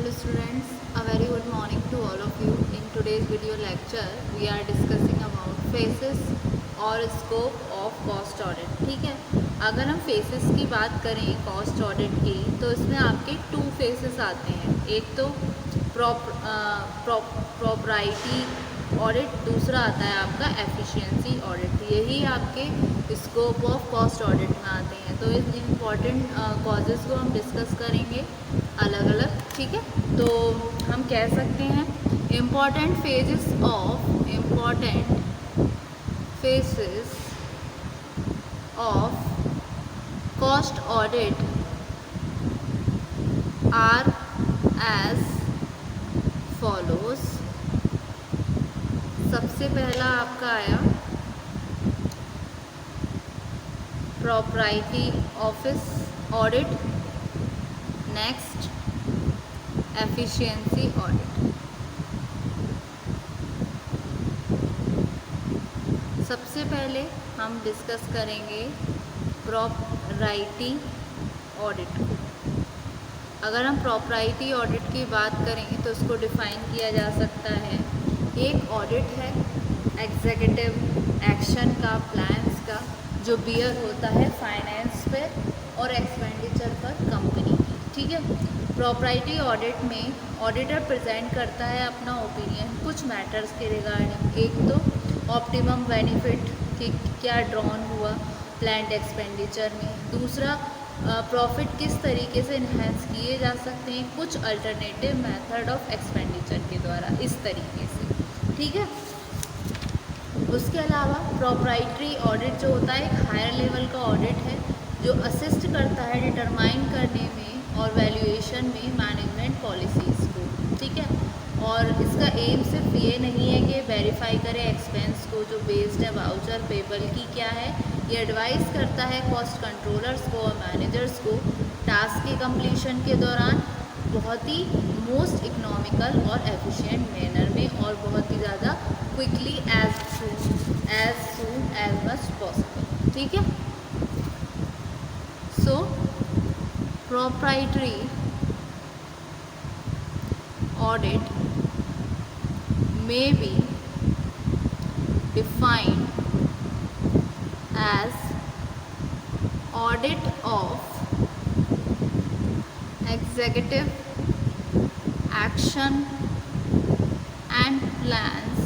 Hello students, a very good morning to all of you. In today's video lecture, we are discussing about phases और scope of cost audit. ठीक है, अगर हम phases की बात करें cost audit की, तो इसमें आपके 2 phases आते हैं. एक तो propriety ऑडिट, दूसरा आता है आपका एफिशिएंसी ऑडिट. यही आपके स्कोप ऑफ कॉस्ट ऑडिट में आते हैं. तो इस इम्पॉर्टेंट कॉजेज़ को हम डिस्कस करेंगे अलग अलग. ठीक है, तो हम कह सकते हैं important phases of cost audit are as follows. सबसे पहला आपका आया property office audit, next efficiency audit. सबसे पहले हम डिस्कस करेंगे प्रॉपर्टी ऑडिट को. अगर हम प्रॉपर्टी ऑडिट की बात करेंगे तो उसको डिफाइन किया जा सकता है. एक ऑडिट है एग्जीक्यूटिव एक्शन का, प्लान्स का, जो बियर होता है फाइनेंस पे और एक्सपेंडिचर पर कंपनी की. ठीक है, प्रॉपर्टी ऑडिट में ऑडिटर प्रेजेंट करता है अपना ओपिनियन कुछ मैटर्स के रिगार्डिंग. एक तो ऑप्टिमम बेनिफिट कि क्या ड्रॉन हुआ प्लान्ड एक्सपेंडिचर में. दूसरा प्रॉफिट किस तरीके से इन्हेंस किए जा सकते हैं कुछ अल्टरनेटिव मेथड ऑफ एक्सपेंडिचर के द्वारा, इस तरीके से. ठीक है, उसके अलावा प्रॉपर्टी ऑडिट जो होता है एक हायर लेवल का ऑडिट है जो असिस्ट करता है डिटरमाइन करने में और वैल्यूएशन में मैनेजमेंट पॉलिसीज़ को. ठीक है, और इसका एम सिर्फ ये नहीं है कि वेरीफाई करे एक्सपेंस को जो बेस्ड है वाउचर पेबल की क्या है. ये एडवाइस करता है कॉस्ट कंट्रोलर्स को और मैनेजर्स को टास्क के कंप्लीशन के दौरान बहुत ही मोस्ट इकोनॉमिकल और एफिशिएंट मैनर में और बहुत ही ज़्यादा quickly as soon as much possible. ठीक है, so property audit may be defined as audit of executive action and plans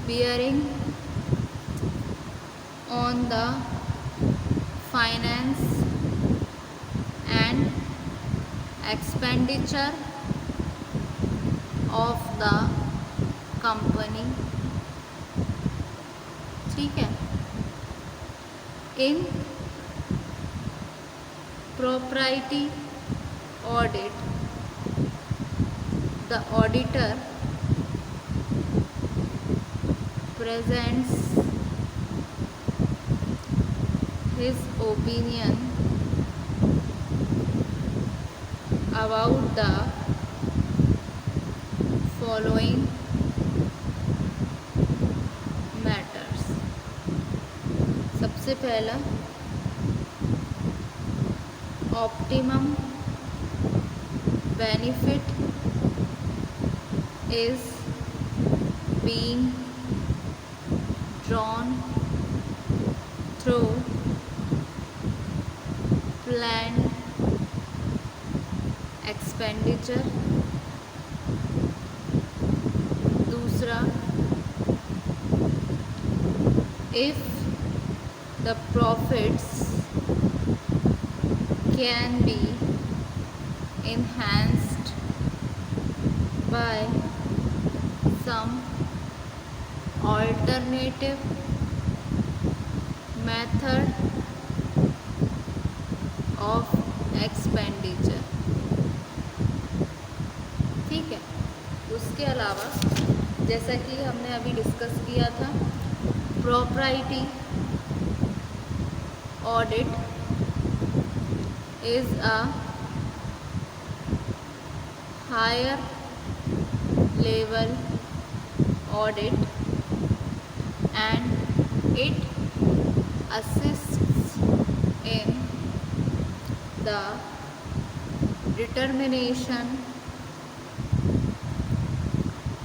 bearing on the finance and expenditure of the company. ठीक है, इन property audit the auditor presents his opinion about the following matters. सबसे पहला optimum benefit is being drawn through planned expenditure. दूसरा, if the profits can be enhanced by some alternative method of expenditure. ठीक है, उसके अलावा जैसा कि हमने अभी डिस्कस किया था property audit is a higher level audit and it assists in the determination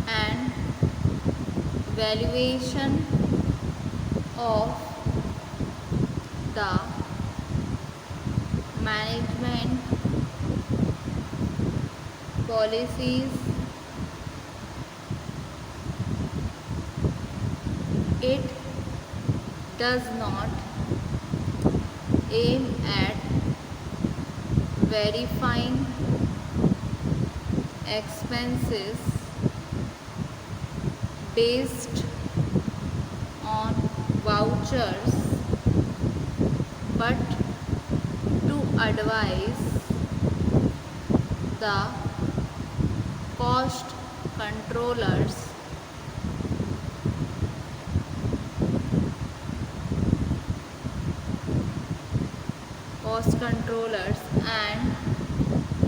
and valuation of the management policies. It does not aim at verifying expenses based on vouchers, but to advise the cost controllers and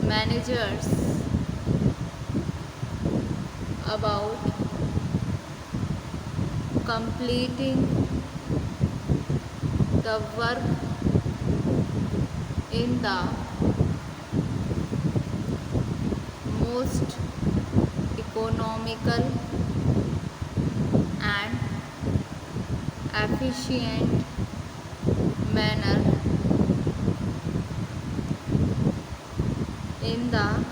managers about completing the work in the most economical and efficient manner in the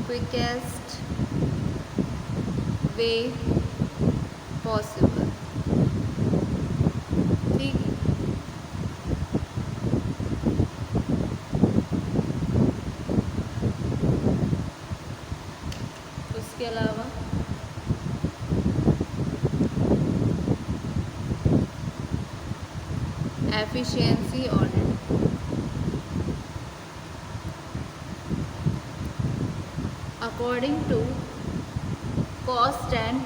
quickest way possible. ठीक, उसके अलावा efficiency audit. According to cost and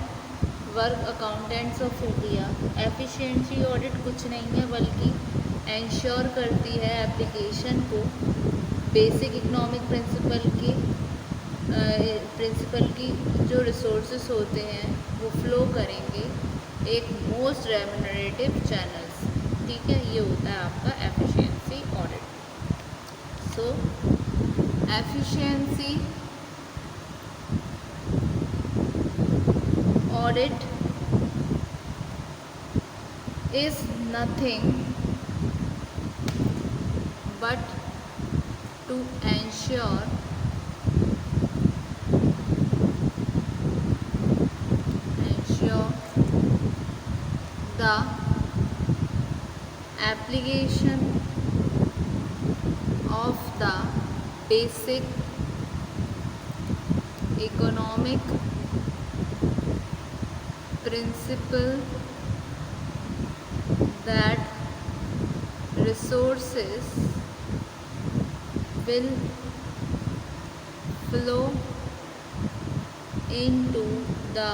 work accountants of India, efficiency audit कुछ नहीं है बल्कि ensure करती है application को बेसिक इकोनॉमिक प्रिंसिपल की जो रिसोर्सेस होते हैं वो फ्लो करेंगे एक मोस्ट रेम्यूनरेटिव चैनल्स. ठीक है, ये होता है आपका efficiency audit. So efficiency audit is nothing but to ensure the application of the basic economic principle that resources will flow into the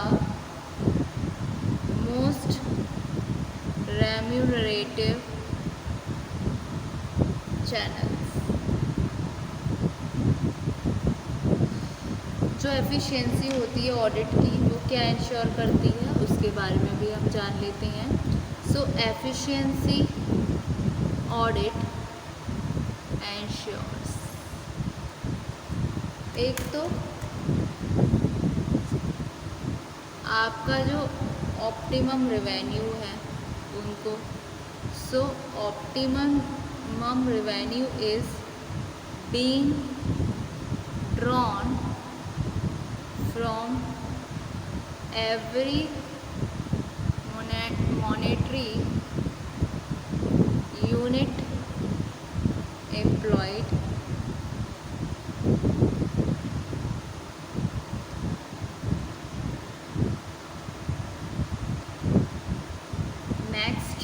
most remunerative channels. जो एफिशिएंसी होती है ऑडिट की वो क्या इंश्योर करती है उसके बारे में भी हम जान लेते हैं. सो एफिशिएंसी ऑडिट इंश्योर्स, एक तो आपका जो ऑप्टिमम रेवेन्यू है उनको. So optimum revenue is being drawn from every monetary unit employed next.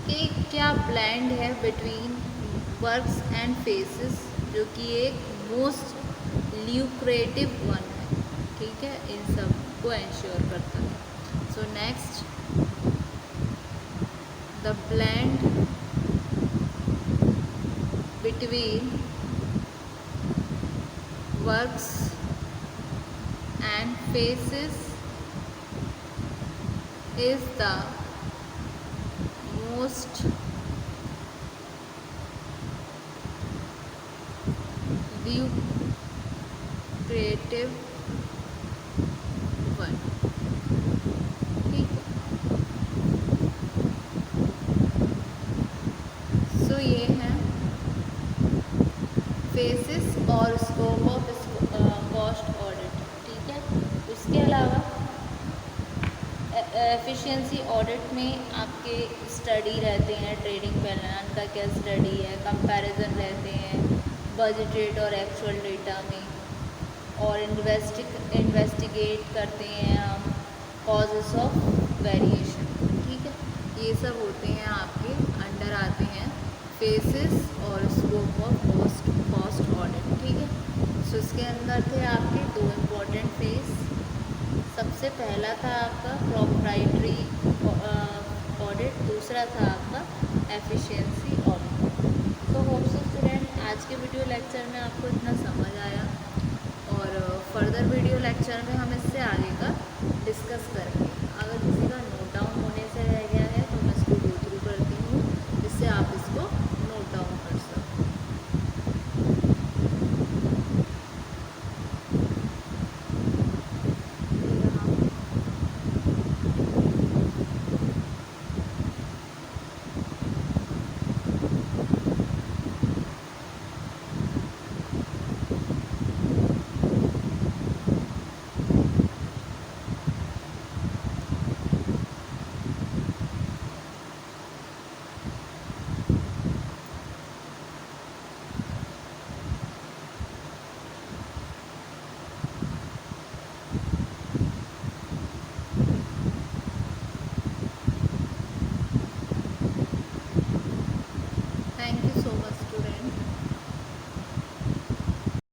कि क्या ब्लेंड है बिटवीन वर्क्स एंड फेसेस जो कि एक मोस्ट ल्यूक्रेटिव वन है. ठीक है, इन सब को इंश्योर करता है. So next, the blend between works and faces is the most lucrative one। ठीक है, सो ये है फेसिस और स्कोप ऑफ कॉस्ट ऑडिट। ठीक है, उसके अलावा एफिशिएंसी ऑडिट में आपके स्टडी रहते हैं, ट्रेडिंग प्लान का क्या स्टडी है, कंपैरिजन रहते हैं बजट रेट और एक्चुअल डेटा में, और इन्वेस्टिगेट करते हैं हम कॉजेस ऑफ वेरिएशन। ठीक है, ये सब होते हैं आपके अंडर आते हैं फेसेस और स्कोप ऑफ कॉस्ट ऑडिट। ठीक है, सो इसके अंदर थे आपके दो इम्पोर्टेंट फेस। सबसे पहला था आपका प्रॉप्राइटरी ऑडिट, दूसरा था आपका एफिशिएंसी ऑडिट। तो होप सो स्टूडेंट आज के वीडियो लेक्चर में आपको इतना समझ आया, और फर्दर वीडियो लेक्चर में हम इससे आगे का डिस्कस करेंगे। अगर किसी का नोट डाउन होने से रह गया है तो मैं इसको गो थ्रू करती हूँ, जिससे आप